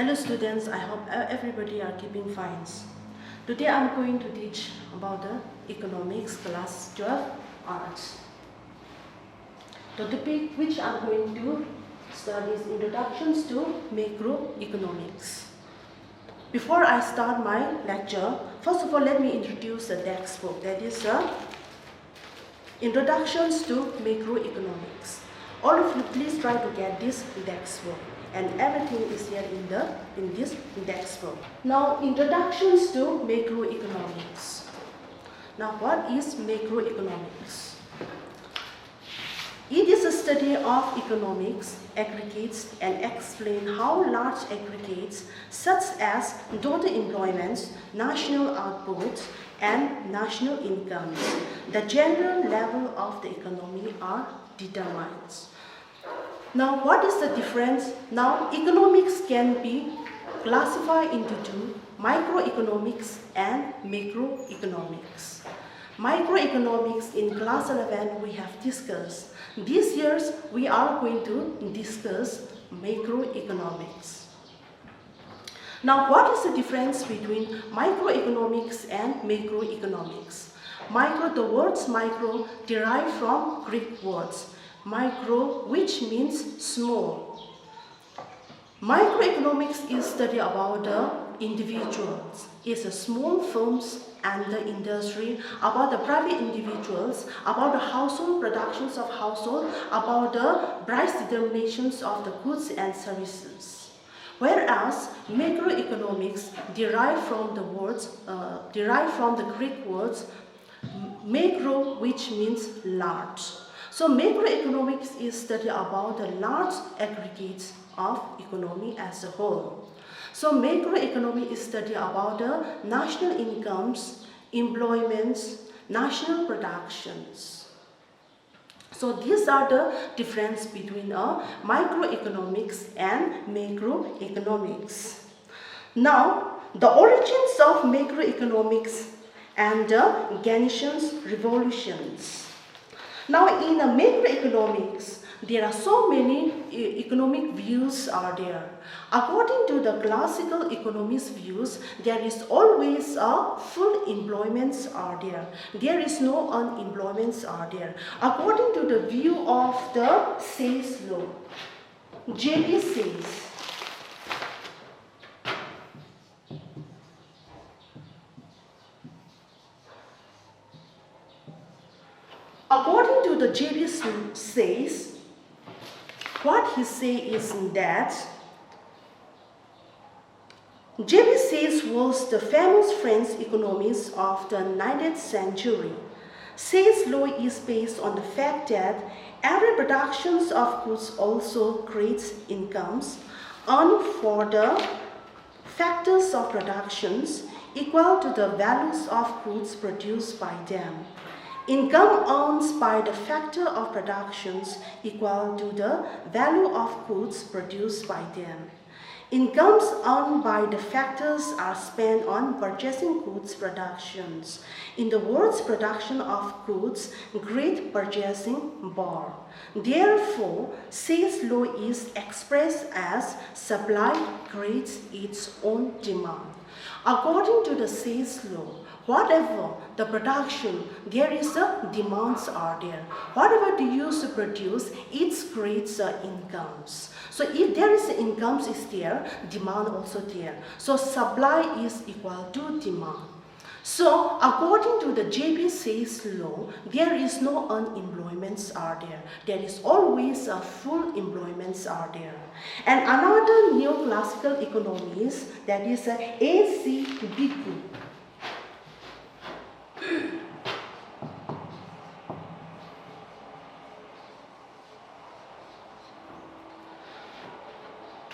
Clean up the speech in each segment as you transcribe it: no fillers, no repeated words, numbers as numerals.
Hello students, I hope everybody are keeping fine. Today I am going to teach about the economics class 12 arts. The topic which I am going to study is introductions to macroeconomics. Before I start my lecture, first of all let me introduce the textbook, that is Introductions to Macroeconomics. All of you please try to get this textbook, and everything is here in this textbook. Now, introductions to macroeconomics. Now, what is macroeconomics? It is a study of economics, aggregates, and explain how large aggregates such as total employments, national output, and national incomes, the general level of the economy are determined. Now, what is the difference? Now, economics can be classified into two, microeconomics and macroeconomics. Microeconomics in class 11 we have discussed. This year we are going to discuss macroeconomics. Now, what is the difference between microeconomics and macroeconomics? The words micro derive from Greek words micro, which means small. Microeconomics is study about the individuals. It's a small firms and the industry, about the private individuals, about the household productions of household, about the price determinations of the goods and services. Whereas macroeconomics derive from the Greek words macro, which means large. So macroeconomics is study about the large aggregates of economy as a whole. So macroeconomy is study about the national incomes, employments, national productions. So these are the difference between microeconomics and macroeconomics. Now, the origins of macroeconomics and the Ganesian revolutions. Now, in macroeconomics, there are so many economic views are there. According to the classical economist views, there is always a full employments are there. There is no unemployments are there. According to the view of the Say's law, J.B. says, according to the J.B. says, what he says is that J.B. Say's was the famous French economist of the 19th century. Say's law is based on the fact that every production of goods also creates incomes earned for the factors of productions equal to the values of goods produced by them. Income earned by the factor of productions equal to the value of goods produced by them. Incomes earned by the factors are spent on purchasing goods productions. In the words production of goods, great purchasing power. Therefore, Say's law is expressed as supply creates its own demand. According to the Say's law, whatever the production, there is a demands are there. Whatever they use to produce, it creates incomes. So if there is incomes is there, demand also there. So supply is equal to demand. So according to the J.B. Say's law, there is no unemployments are there. There is always a full employments are there. And another neoclassical economist, that is A.C. Biku.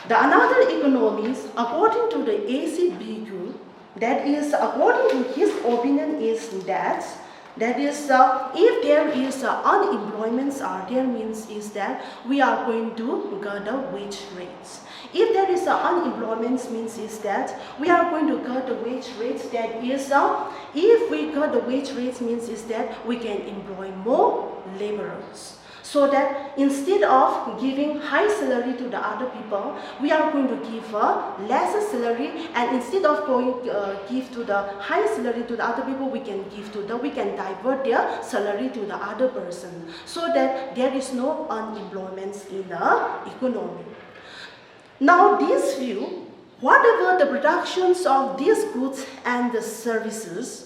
The another economist, according to the A.C. Biku, that is, according to his opinion is that if there is unemployments are there means is that we are going to get the wage rates. If there is unemployment means is that we are going to get the wage rates, that is if we get the wage rates means is that we can employ more laborers. So that instead of giving high salary to the other people, we are going to give a lesser salary, and instead of give to the high salary to the other people, we can divert their salary to the other person, so that there is no unemployment in the economy. Now this view, whatever the productions of these goods and the services,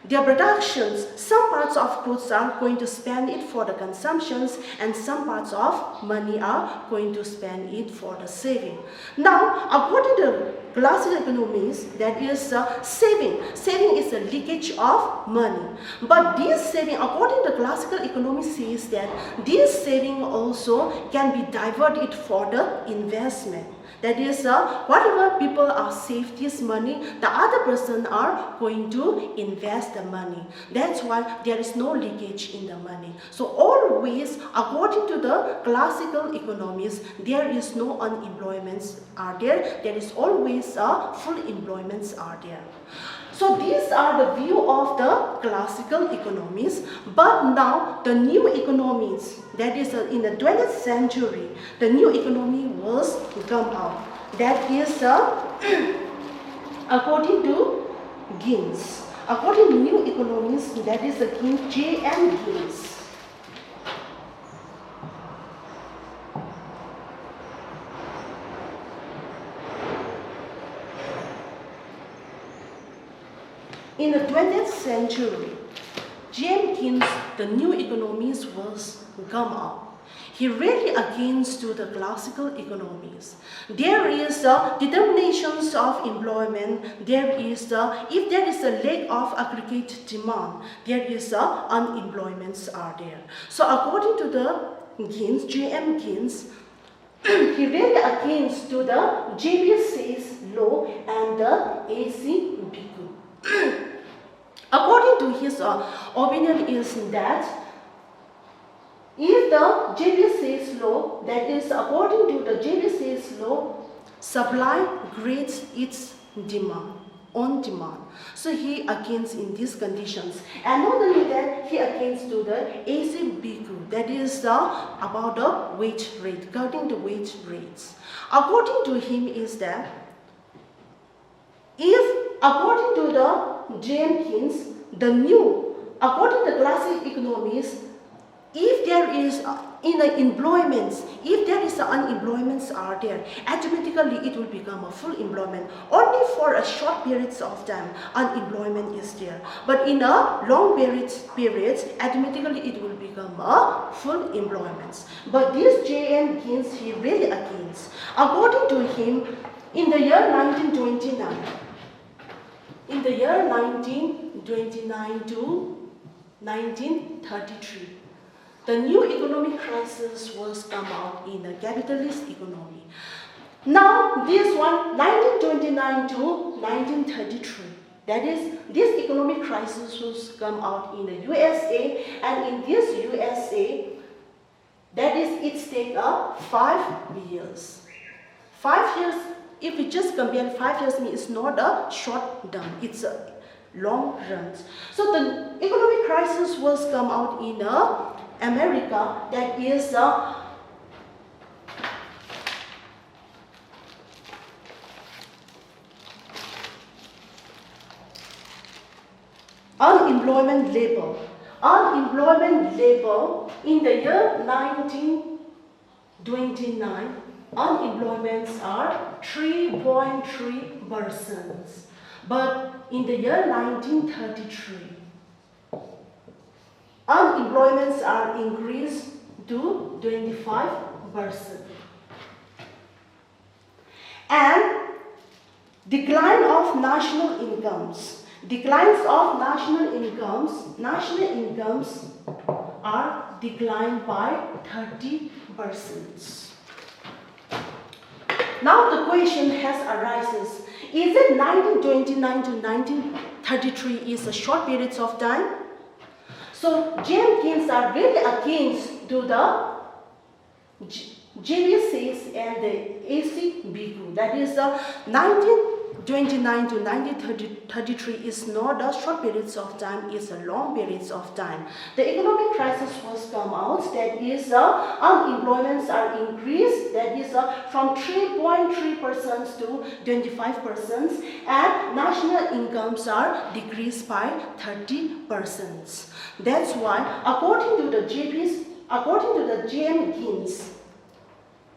their productions, some parts of goods are going to spend it for the consumptions, and some parts of money are going to spend it for the saving. Now, according to classical economies, that is saving. Saving is a leakage of money. But this saving, according to classical economy, says that this saving also can be diverted for the investment. That is, whatever people are saved this money, the other person are going to invest the money. That's why there is no leakage in the money. So always, according to the classical economies, there is no unemployments are there. There is always full employments are there. So these are the view of the classical economies. But now the new economies, that is in the 20th century, the new economy was come out. That is according to Keynes. According to new economies, that is the J.M. Keynes. In the 20th century, J.M. Keynes, the new economies was come up. He really against to the classical economies. There is determinations of employment. There is if there is a lack of aggregate demand, there is unemployments are there. So according to the Keynes, J.M. Keynes, he really against to the J.B.'s law and the A.C. Bhikkhu. According to his opinion is that if the J.B.'s law, that is according to the J.B.'s law, supply creates its demand, on demand. So he against in these conditions. And not only that, he against to the A.C. Bhikkhu, that is about the wage rate, cutting the wage rates. According to him is that if according to the J.M. Keynes, the new, according to classic economies, if there is in the employments, if there is unemployments are there, automatically it will become a full employment. Only for a short periods of time, unemployment is there. But in a long periods, automatically it will become a full employment. But this J.M. Keynes, he really against. According to him, in the year 1929, in the year 1929 to 1933, the new economic crisis was come out in the capitalist economy. Now, this one, 1929 to 1933, that is, this economic crisis was come out in the USA, and in this USA, that is, it takes 5 years. 5 years, if we just compare 5 years, it's not a short term, it's a long run. So the economic crisis was come out in America, that is unemployment level. Unemployment level in the year 1929, unemployments are 3.3%. But in the year 1933, unemployments are increased to 25%. And decline of national incomes. Declines of national incomes are declined by 30%. Now the question has arises, is it 1929 to 1933 is a short period of time? So J.M. Keynes are really against to the J.B. and the A.C. Bhikkhu. That is 1929 29 to 1933 is not a short periods of time, it's a long periods of time. The economic crisis was come out, that is unemployments are increased, that is from 3.3% to 25%, and national incomes are decreased by 30%. That's why according to the James,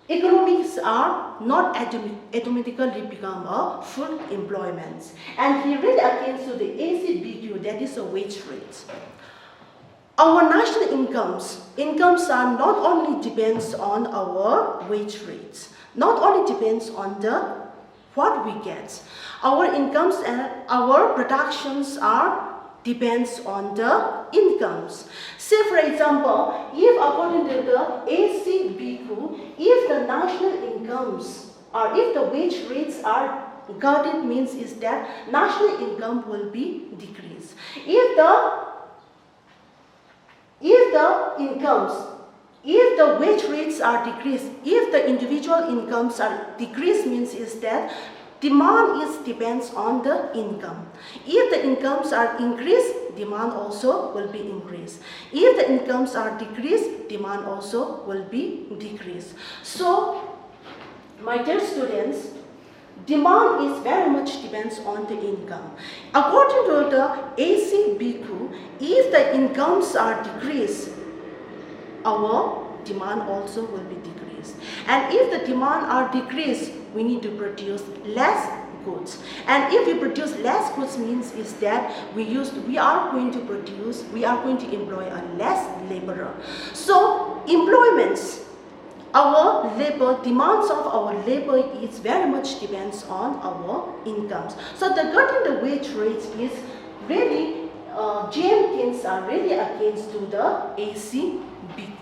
economics are not automatically become a full employment. And he read against to the ACBQ, that is a wage rate. Our national incomes are not only depends on our wage rates, not only depends on the what we get. Our incomes and our productions are depends on the incomes. Say for example, if according to the ACBQ, if the national incomes or if the wage rates are guarded, means is that national income will be decreased. If the wage rates are decreased, if the individual incomes are decreased, means is that demand depends on the income. If the incomes are increased, demand also will be increased. If the incomes are decreased, demand also will be decreased. So, my dear students, demand is very much depends on the income. According to the ACBQ, if the incomes are decreased, our demand also will be decreased. And if the demand are decreased, we need to produce less goods. And if we produce less goods, means is that we are going to employ a less laborer. So employments, our labor, demands of our labor is very much depends on our incomes. So the cutting the wage rates is really, James are really against to the ACBQ.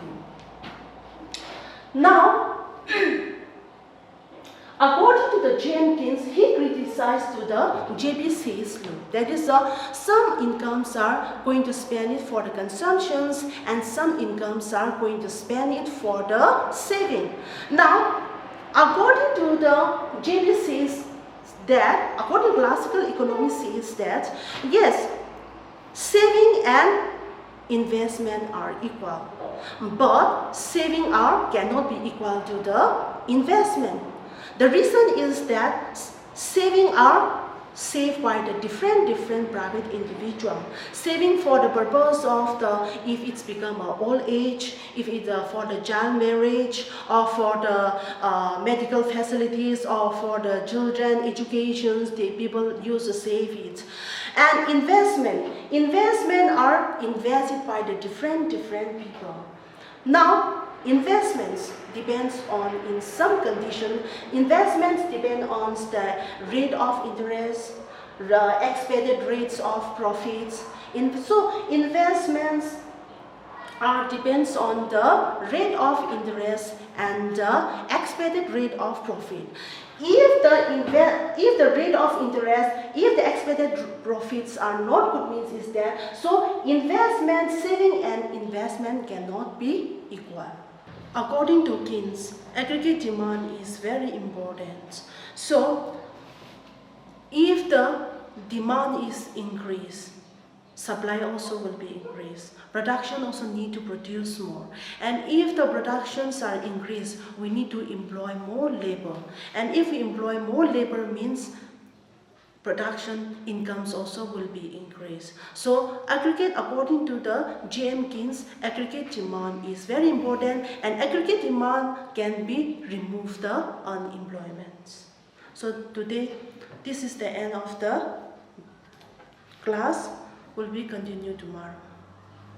Now, according to the Jenkins, he criticized to the JB Say's law. That is, some incomes are going to spend it for the consumptions and some incomes are going to spend it for the saving. Now, according to the JB Say's that, according to classical economy says that, yes, saving and investment are equal, but saving cannot be equal to the investment. The reason is that saving are saved by the different private individual. Saving for the purpose of if it's become an old age, if it's for the child marriage, or for the medical facilities, or for the children educations, the people use to save it. And investment are invested by the different people. Now, investments depends on, in some condition, investments depend on the rate of interest, the expected rates of profits. So investments depends on the rate of interest and the expected rate of profit. If the rate of interest, if the expected profits are not good, means is there, so investment, saving and investment cannot be equal. According to Keynes, aggregate demand is very important. So, if the demand is increased, supply also will be increased. Production also need to produce more. And if the productions are increased, we need to employ more labor. And if we employ more labor, means production incomes also will be increased. So aggregate, according to the J.M. Keynes, aggregate demand is very important, and aggregate demand can be remove the unemployment. So today, this is the end of the class. Will be continued tomorrow.